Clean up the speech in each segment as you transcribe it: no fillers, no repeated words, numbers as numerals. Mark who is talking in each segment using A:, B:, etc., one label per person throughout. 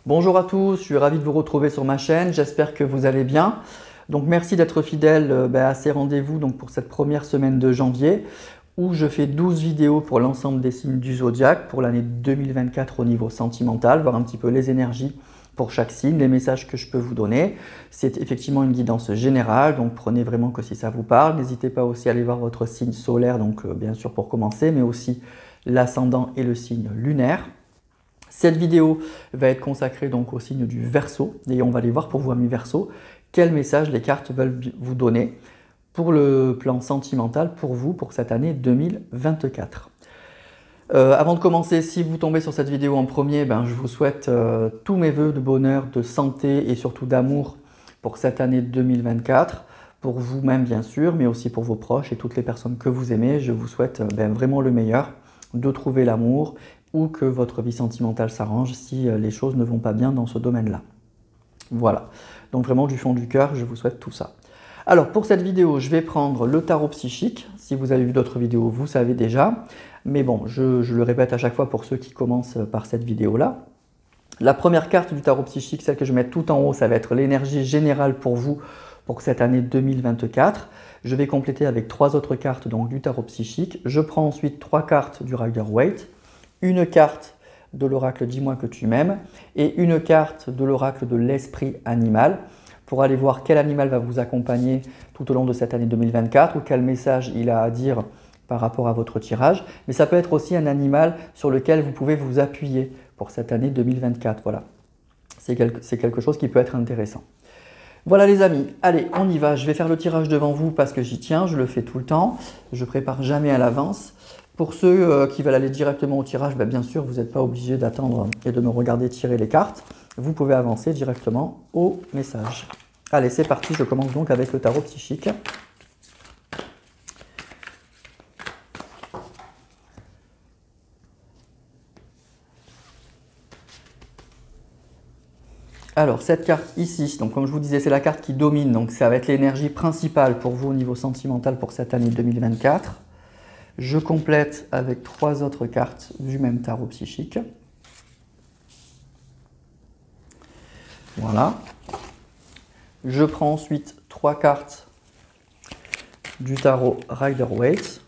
A: Bonjour à tous, je suis ravi de vous retrouver sur ma chaîne, j'espère que vous allez bien. Donc merci d'être fidèle à ces rendez-vous pour cette première semaine de janvier où je fais 12 vidéos pour l'ensemble des signes du zodiaque pour l'année 2024 au niveau sentimental, voir un petit peu les énergies pour chaque signe, les messages que je peux vous donner. C'est effectivement une guidance générale, donc prenez vraiment que si ça vous parle. N'hésitez pas aussi à aller voir votre signe solaire, bien sûr pour commencer, mais aussi l'ascendant et le signe lunaire. Cette vidéo va être consacrée donc au signe du Verseau et on va aller voir pour vous amis Verseau quel message les cartes veulent vous donner pour le plan sentimental pour vous pour cette année 2024. Avant de commencer, si vous tombez sur cette vidéo en premier, je vous souhaite tous mes voeux de bonheur, de santé et surtout d'amour pour cette année 2024, pour vous-même bien sûr, mais aussi pour vos proches et toutes les personnes que vous aimez. Je vous souhaite vraiment le meilleur, de trouver l'amour ou que votre vie sentimentale s'arrange si les choses ne vont pas bien dans ce domaine-là. Voilà, donc vraiment du fond du cœur, je vous souhaite tout ça. Alors pour cette vidéo, je vais prendre le tarot psychique. Si vous avez vu d'autres vidéos, vous savez déjà. Mais bon, je le répète à chaque fois pour ceux qui commencent par cette vidéo-là. La première carte du tarot psychique, celle que je vais mettre tout en haut, ça va être l'énergie générale pour vous pour cette année 2024. Je vais compléter avec 3 autres cartes donc, du tarot psychique. Je prends ensuite 3 cartes du Rider-Waite, une carte de l'oracle Dis-moi que tu m'aimes et une carte de l'oracle de l'esprit animal pour aller voir quel animal va vous accompagner tout au long de cette année 2024 ou quel message il a à dire par rapport à votre tirage. Mais ça peut être aussi un animal sur lequel vous pouvez vous appuyer pour cette année 2024. Voilà, c'est quelque chose qui peut être intéressant. Voilà les amis, allez on y va, je vais faire le tirage devant vous parce que j'y tiens, je le fais tout le temps, je prépare jamais à l'avance. Pour ceux qui veulent aller directement au tirage, bien sûr, vous n'êtes pas obligé d'attendre et de me regarder tirer les cartes. Vous pouvez avancer directement au message. Allez, c'est parti, je commence donc avec le tarot psychique. Alors, cette carte ici, donc comme je vous disais, c'est la carte qui domine, donc ça va être l'énergie principale pour vous au niveau sentimental pour cette année 2024. Je complète avec 3 autres cartes du même tarot psychique. Voilà. Je prends ensuite 3 cartes du tarot Rider-Waite.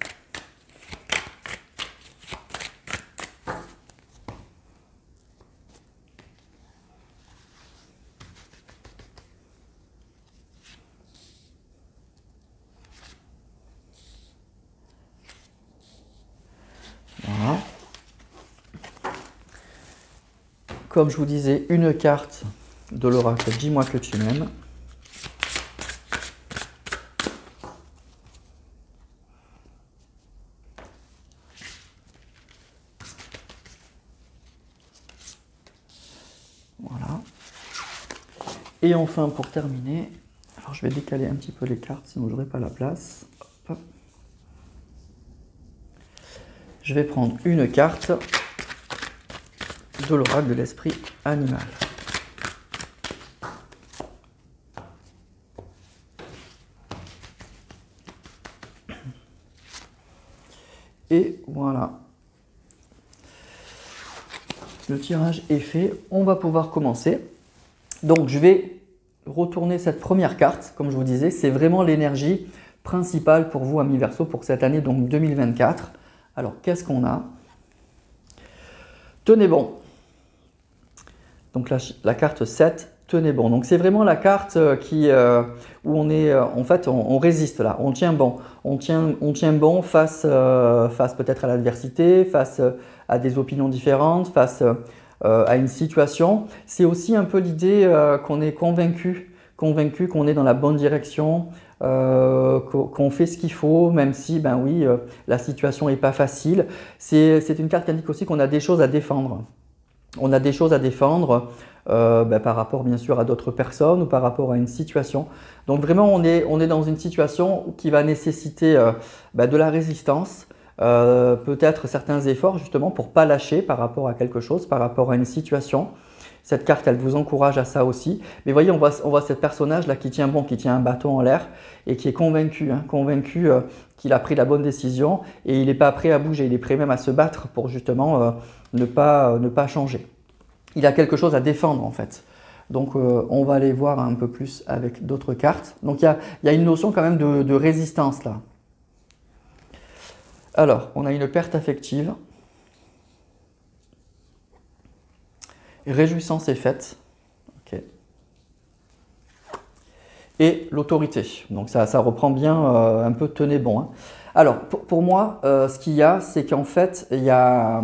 A: Voilà. Comme je vous disais, une carte de l'oracle Dis-moi que tu m'aimes. Voilà. Et enfin, pour terminer, alors je vais décaler un petit peu les cartes, sinon je n'aurai pas la place. Hop. Je vais prendre une carte de l'oracle de l'esprit animal. Et voilà. Le tirage est fait, on va pouvoir commencer. Donc je vais retourner cette première carte, comme je vous disais, c'est vraiment l'énergie principale pour vous, amis Verseau, pour cette année donc 2024. Alors qu'est-ce qu'on a? Tenez bon. Donc la carte 7, tenez bon. Donc c'est vraiment la carte où on est, en fait, on résiste là, on tient bon. On tient bon face peut-être à l'adversité, face à des opinions différentes, face à une situation. C'est aussi un peu l'idée qu'on est convaincu qu'on est dans la bonne direction, qu'on fait ce qu'il faut, même si, oui, la situation n'est pas facile. C'est une carte qui indique aussi qu'on a des choses à défendre. On a des choses à défendre par rapport bien sûr à d'autres personnes ou par rapport à une situation. Donc vraiment on est dans une situation qui va nécessiter de la résistance, peut-être certains efforts justement pour ne pas lâcher par rapport à quelque chose, par rapport à une situation. Cette carte, elle vous encourage à ça aussi. Mais voyez, on voit ce personnage-là qui tient bon, qui tient un bâton en l'air et qui est convaincu, qu'il a pris la bonne décision et il n'est pas prêt à bouger. Il est prêt même à se battre pour justement ne pas changer. il a quelque chose à défendre en fait. Donc on va aller voir un peu plus avec d'autres cartes. Donc il y a une notion quand même de résistance là. Alors, on a une perte affective. Réjouissance est faite. Okay. Et l'autorité. Donc ça reprend bien un peu tenez bon. Hein. Alors, pour moi, ce qu'il y a, c'est qu'en fait, il y a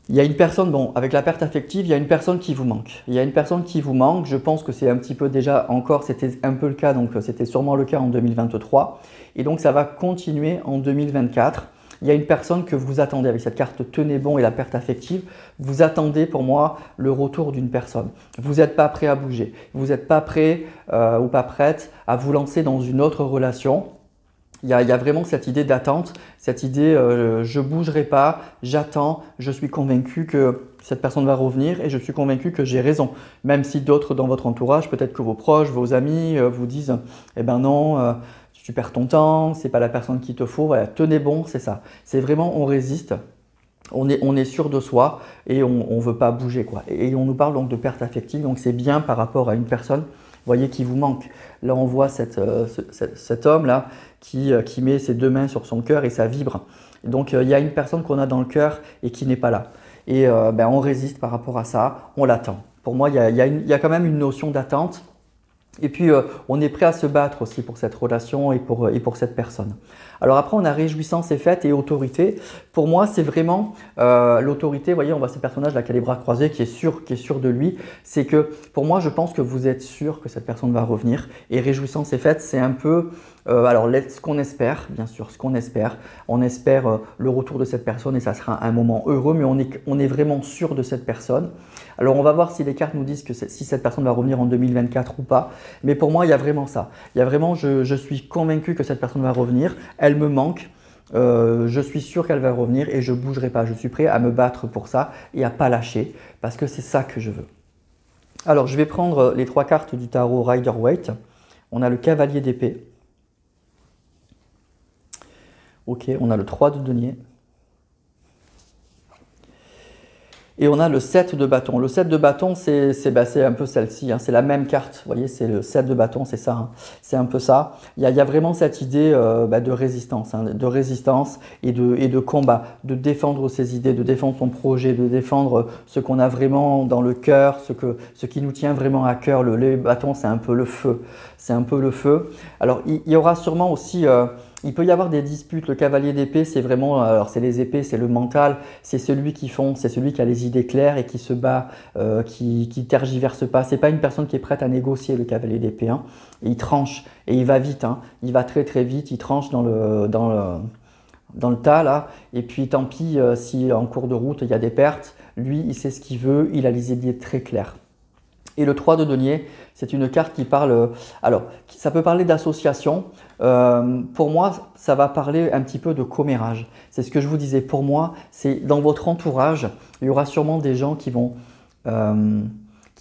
A: une personne, bon, avec la perte affective, il y a une personne qui vous manque. Il y a une personne qui vous manque. Je pense que c'est un petit peu déjà encore, c'était un peu le cas, donc c'était sûrement le cas en 2023. Et donc ça va continuer en 2024. Il y a une personne que vous attendez avec cette carte tenez bon et la perte affective. Vous attendez pour moi le retour d'une personne. Vous n'êtes pas prêt à bouger. Vous n'êtes pas prêt ou pas prête à vous lancer dans une autre relation. Il y a vraiment cette idée d'attente, cette idée je ne bougerai pas, j'attends, je suis convaincu que cette personne va revenir et je suis convaincu que j'ai raison. Même si d'autres dans votre entourage, peut-être que vos proches, vos amis vous disent « Eh ben non, tu perds ton temps, ce n'est pas la personne qu'il te faut. » Voilà, tenez bon, c'est ça. C'est vraiment on résiste, on est sûr de soi et on ne veut pas bouger, quoi. Et on nous parle donc de perte affective, donc c'est bien par rapport à une personne. Voyez qui vous manque. Là, on voit cet homme-là qui met ses deux mains sur son cœur et ça vibre. Donc, il y a une personne qu'on a dans le cœur et qui n'est pas là. Et on résiste par rapport à ça, on l'attend. Pour moi, il y a quand même une notion d'attente. Et puis, on est prêt à se battre aussi pour cette relation et pour cette personne. Alors après, on a réjouissance est faite et autorité. Pour moi, c'est vraiment l'autorité. Vous voyez, on voit ce personnage-là qui a les bras croisés, qui est sûr de lui. C'est que pour moi, je pense que vous êtes sûr que cette personne va revenir. Et réjouissance est faite, c'est un peu ce qu'on espère, bien sûr, ce qu'on espère. On espère le retour de cette personne et ça sera un moment heureux, mais on est vraiment sûr de cette personne. Alors, on va voir si les cartes nous disent que si cette personne va revenir en 2024 ou pas. Mais pour moi, il y a vraiment ça. Il y a vraiment, je suis convaincu que cette personne va revenir. Elle me manque. Je suis sûr qu'elle va revenir et je ne bougerai pas. Je suis prêt à me battre pour ça et à ne pas lâcher parce que c'est ça que je veux. Alors, je vais prendre les trois cartes du tarot Rider-Waite. On a le cavalier d'épée. Ok, on a le 3 de denier. Et on a le 7 de bâton. Le 7 de bâton, c'est un peu celle-ci, hein. C'est la même carte. Vous voyez, c'est le 7 de bâton, c'est ça. Hein. C'est un peu ça. Il y a vraiment cette idée de résistance, hein, de résistance et de combat, de défendre ses idées, de défendre son projet, de défendre ce qu'on a vraiment dans le cœur, ce qui nous tient vraiment à cœur. Le bâton, c'est un peu le feu. C'est un peu le feu. Alors, il y aura sûrement aussi... il peut y avoir des disputes. Le cavalier d'épée, c'est vraiment, alors c'est les épées, c'est le mental, c'est celui qui fonce, c'est celui qui a les idées claires et qui se bat, qui tergiverse pas. C'est pas une personne qui est prête à négocier, le cavalier d'épée. Hein. Et il tranche et il va vite. Hein. Il va très très vite. Il tranche dans le tas là. Et puis tant pis si en cours de route il y a des pertes. Lui, il sait ce qu'il veut. Il a les idées très claires. Et le 3 de denier, c'est une carte qui parle, alors ça peut parler d'association. Pour moi, ça va parler un petit peu de commérage. C'est ce que je vous disais. Pour moi, c'est dans votre entourage, il y aura sûrement des gens qui vont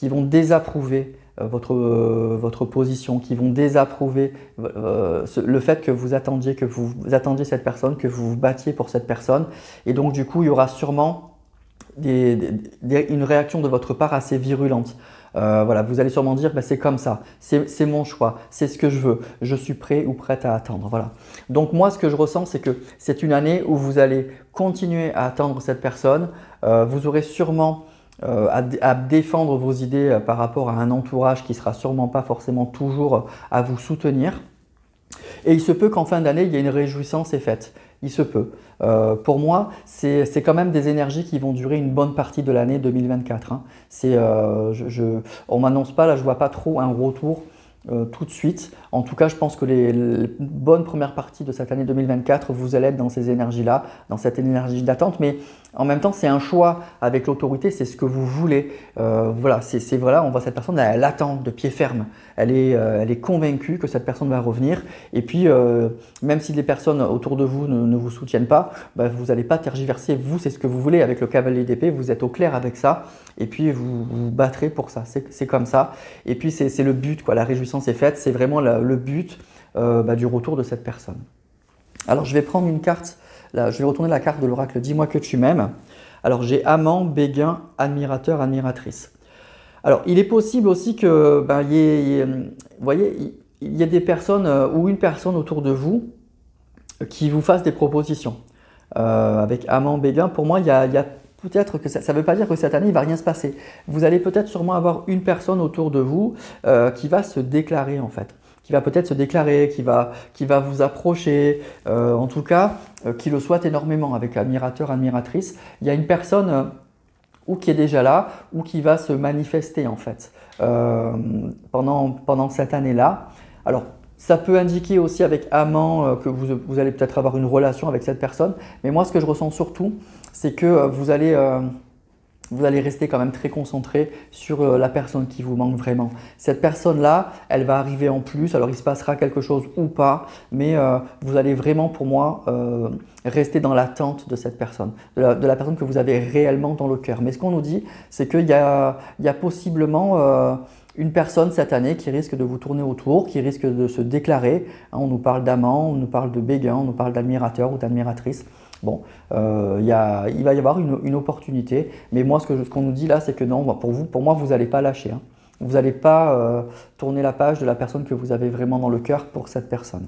A: désapprouver votre position, qui vont désapprouver le fait que vous attendiez cette personne, que vous vous battiez pour cette personne. Et donc du coup, il y aura sûrement une réaction de votre part assez virulente. Voilà, vous allez sûrement dire, c'est comme ça, c'est mon choix, c'est ce que je veux, je suis prêt ou prête à attendre. Voilà. Donc moi, ce que je ressens, c'est que c'est une année où vous allez continuer à attendre cette personne. Vous aurez sûrement à défendre vos idées par rapport à un entourage qui ne sera sûrement pas forcément toujours à vous soutenir. Et il se peut qu'en fin d'année, il y ait une réjouissance est faite. Il se peut. Pour moi, c'est quand même des énergies qui vont durer une bonne partie de l'année 2024. Hein. On ne m'annonce pas, là je ne vois pas trop un retour tout de suite. En tout cas, je pense que les bonnes premières parties de cette année 2024, vous allez être dans ces énergies-là, dans cette énergie d'attente. Mais en même temps, c'est un choix avec l'autorité, c'est ce que vous voulez. Voilà, voilà, on voit cette personne, elle attend de pied ferme. Elle est convaincue que cette personne va revenir. Et puis, même si les personnes autour de vous ne vous soutiennent pas, vous n'allez pas tergiverser. Vous, c'est ce que vous voulez. Avec le cavalier d'épée, vous êtes au clair avec ça. Et puis, vous vous battrez pour ça. C'est comme ça. Et puis, c'est le but, quoi. La réjouissance est faite. C'est vraiment le but du retour de cette personne. Alors, je vais prendre une carte. Là, je vais retourner la carte de l'oracle « Dis-moi que tu m'aimes ». Alors j'ai amant, béguin, admirateur, admiratrice. Alors il est possible aussi que, ben, vous voyez, il y a des personnes ou une personne autour de vous qui vous fasse des propositions. Avec amant, béguin, pour moi, il y a peut-être que ça ne veut pas dire que cette année, il ne va rien se passer. Vous allez peut-être sûrement avoir une personne autour de vous qui va se déclarer en fait. Qui va peut-être se déclarer, qui va vous approcher, en tout cas, qui le souhaite énormément avec admirateur, admiratrice. Il y a une personne ou qui est déjà là, ou qui va se manifester en fait pendant cette année-là. Alors, ça peut indiquer aussi avec amant que vous allez peut-être avoir une relation avec cette personne, mais moi ce que je ressens surtout, c'est que vous allez rester quand même très concentré sur la personne qui vous manque vraiment. Cette personne-là, elle va arriver en plus, alors il se passera quelque chose ou pas, mais vous allez vraiment, pour moi, rester dans l'attente de cette personne, de la personne que vous avez réellement dans le cœur. Mais ce qu'on nous dit, c'est qu'il y a possiblement une personne cette année qui risque de vous tourner autour, qui risque de se déclarer. Hein, on nous parle d'amant, on nous parle de béguin, on nous parle d'admirateur ou d'admiratrice. Bon, il va y avoir une opportunité, mais moi ce qu'on nous dit là, c'est que non, pour moi, vous n'allez pas lâcher. Hein. Vous n'allez pas tourner la page de la personne que vous avez vraiment dans le cœur pour cette personne.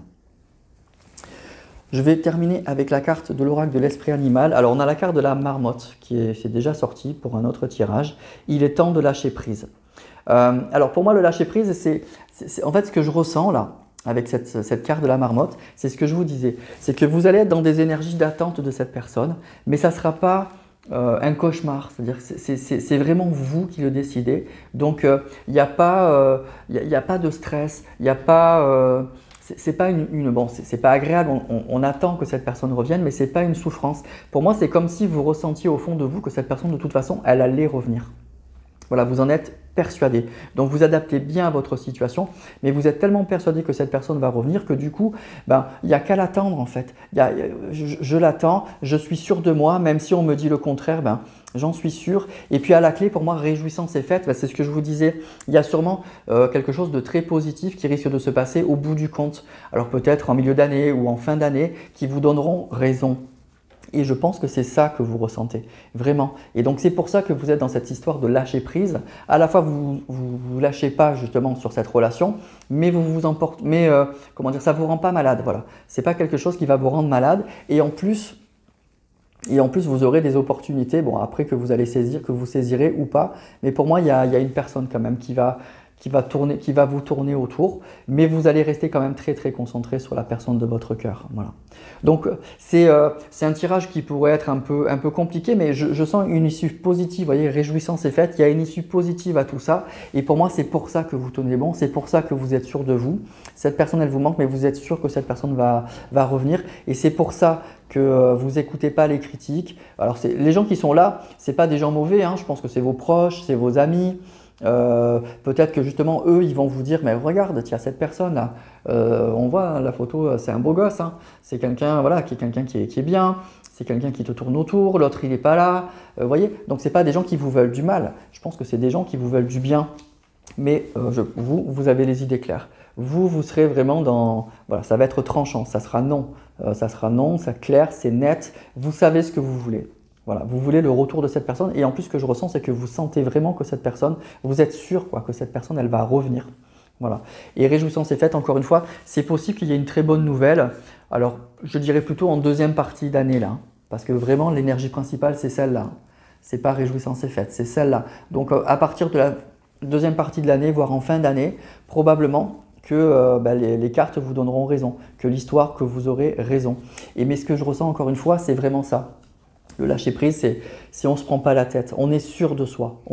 A: Je vais terminer avec la carte de l'oracle de l'esprit animal. Alors on a la carte de la marmotte qui est déjà sortie pour un autre tirage. Il est temps de lâcher prise. Alors pour moi, le lâcher prise, c'est en fait ce que je ressens là, avec cette carte de la marmotte, c'est ce que je vous disais. C'est que vous allez être dans des énergies d'attente de cette personne, mais ça ne sera pas un cauchemar. C'est-à-dire que c'est vraiment vous qui le décidez. Donc il n'y a pas de stress, il n'y a pas… c'est pas bon, c'est pas agréable, on attend que cette personne revienne, mais c'est pas une souffrance. Pour moi, c'est comme si vous ressentiez au fond de vous que cette personne, de toute façon, elle allait revenir. Voilà, vous en êtes persuadé. Donc vous adaptez bien à votre situation, mais vous êtes tellement persuadé que cette personne va revenir que du coup, ben, il n'y a qu'à l'attendre en fait. Je l'attends, je suis sûr de moi, même si on me dit le contraire, ben, j'en suis sûr. Et puis à la clé, pour moi, réjouissance est faite, ben, c'est ce que je vous disais. Il y a sûrement quelque chose de très positif qui risque de se passer au bout du compte. Alors peut-être en milieu d'année ou en fin d'année, qui vous donneront raison. Et je pense que c'est ça que vous ressentez, vraiment. Et donc c'est pour ça que vous êtes dans cette histoire de lâcher prise. À la fois, vous ne lâchez pas justement sur cette relation, mais comment dire, ça ne vous rend pas malade. Voilà. Ce n'est pas quelque chose qui va vous rendre malade. Et en plus, vous aurez des opportunités, bon, après que vous allez saisir, que vous saisirez ou pas. Mais pour moi, il y a une personne quand même qui va vous tourner autour, mais vous allez rester quand même très très concentré sur la personne de votre cœur. Voilà. Donc c'est un tirage qui pourrait être un peu compliqué, mais je sens une issue positive. Vous voyez, réjouissance est faite, il y a une issue positive à tout ça, et pour moi c'est pour ça que vous tenez bon, c'est pour ça que vous êtes sûr de vous. Cette personne elle vous manque, mais vous êtes sûr que cette personne va revenir, et c'est pour ça que vous n'écoutez pas les critiques. Alors les gens qui sont là, ce n'est pas des gens mauvais, hein. Je pense que c'est vos proches, c'est vos amis. Peut-être que justement eux ils vont vous dire mais regarde, tu as cette personne là, on voit hein, la photo, c'est un beau gosse, hein. C'est quelqu'un voilà, qui est bien, c'est quelqu'un qui te tourne autour, l'autre il n'est pas là, voyez, donc c'est pas des gens qui vous veulent du mal, je pense que c'est des gens qui vous veulent du bien, mais vous avez les idées claires, vous serez vraiment dans, voilà, ça va être tranchant, ça sera non, c'est clair, c'est net, vous savez ce que vous voulez. Voilà, vous voulez le retour de cette personne et en plus ce que je ressens c'est que vous sentez vraiment que cette personne, vous êtes sûr quoi, que cette personne elle va revenir. Voilà. Et réjouissance est faite, encore une fois, c'est possible qu'il y ait une très bonne nouvelle. Alors je dirais plutôt en deuxième partie d'année là, parce que vraiment l'énergie principale c'est celle-là. C'est pas réjouissance est faite, c'est celle-là. Donc à partir de la deuxième partie de l'année, voire en fin d'année, probablement que les cartes vous donneront raison, que l'histoire que vous aurez raison. Mais ce que je ressens encore une fois, c'est vraiment ça. Le lâcher prise, c'est si on ne se prend pas la tête, on est sûr de soi,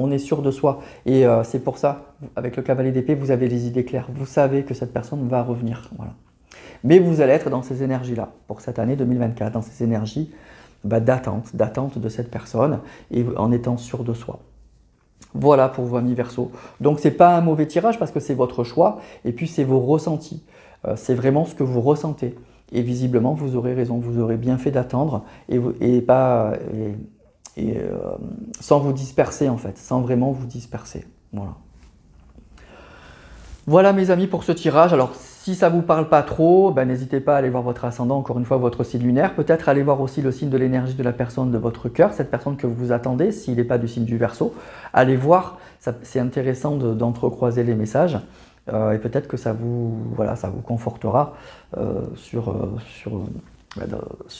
A: Et c'est pour ça, avec le cavalier d'épée, vous avez les idées claires. Vous savez que cette personne va revenir. Voilà. Mais vous allez être dans ces énergies-là, pour cette année 2024, dans ces énergies d'attente de cette personne, et en étant sûr de soi. Voilà pour vos amis Verseau. Donc ce n'est pas un mauvais tirage parce que c'est votre choix, et puis c'est vos ressentis. C'est vraiment ce que vous ressentez. Et visiblement, vous aurez raison, vous aurez bien fait d'attendre sans vous disperser en fait, sans vraiment vous disperser. Voilà. Voilà mes amis pour ce tirage. Alors Si ça ne vous parle pas trop, ben, n'hésitez pas à aller voir votre ascendant, encore une fois votre signe lunaire. Peut-être aller voir aussi le signe de l'énergie de la personne de votre cœur, cette personne que vous attendez, s'il n'est pas du signe du Verseau. Allez voir, c'est intéressant d'entrecroiser les messages. Et peut-être que ça vous confortera sur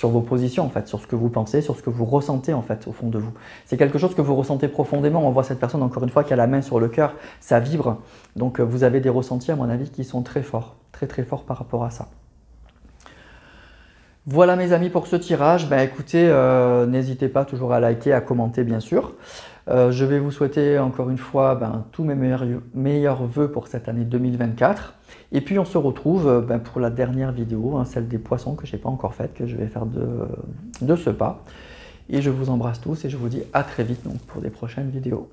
A: vos positions, en fait, sur ce que vous pensez, sur ce que vous ressentez en fait, au fond de vous. C'est quelque chose que vous ressentez profondément. On voit cette personne, encore une fois, qui a la main sur le cœur, ça vibre. Donc vous avez des ressentis, à mon avis, qui sont très forts par rapport à ça. Voilà mes amis pour ce tirage. Ben, écoutez, n'hésitez pas toujours à liker, à commenter bien sûr. Je vais vous souhaiter encore une fois tous mes meilleurs vœux pour cette année 2024. Et puis on se retrouve pour la dernière vidéo, hein, celle des poissons que je n'ai pas encore faite, que je vais faire de ce pas. Et je vous embrasse tous et je vous dis à très vite donc, pour des prochaines vidéos.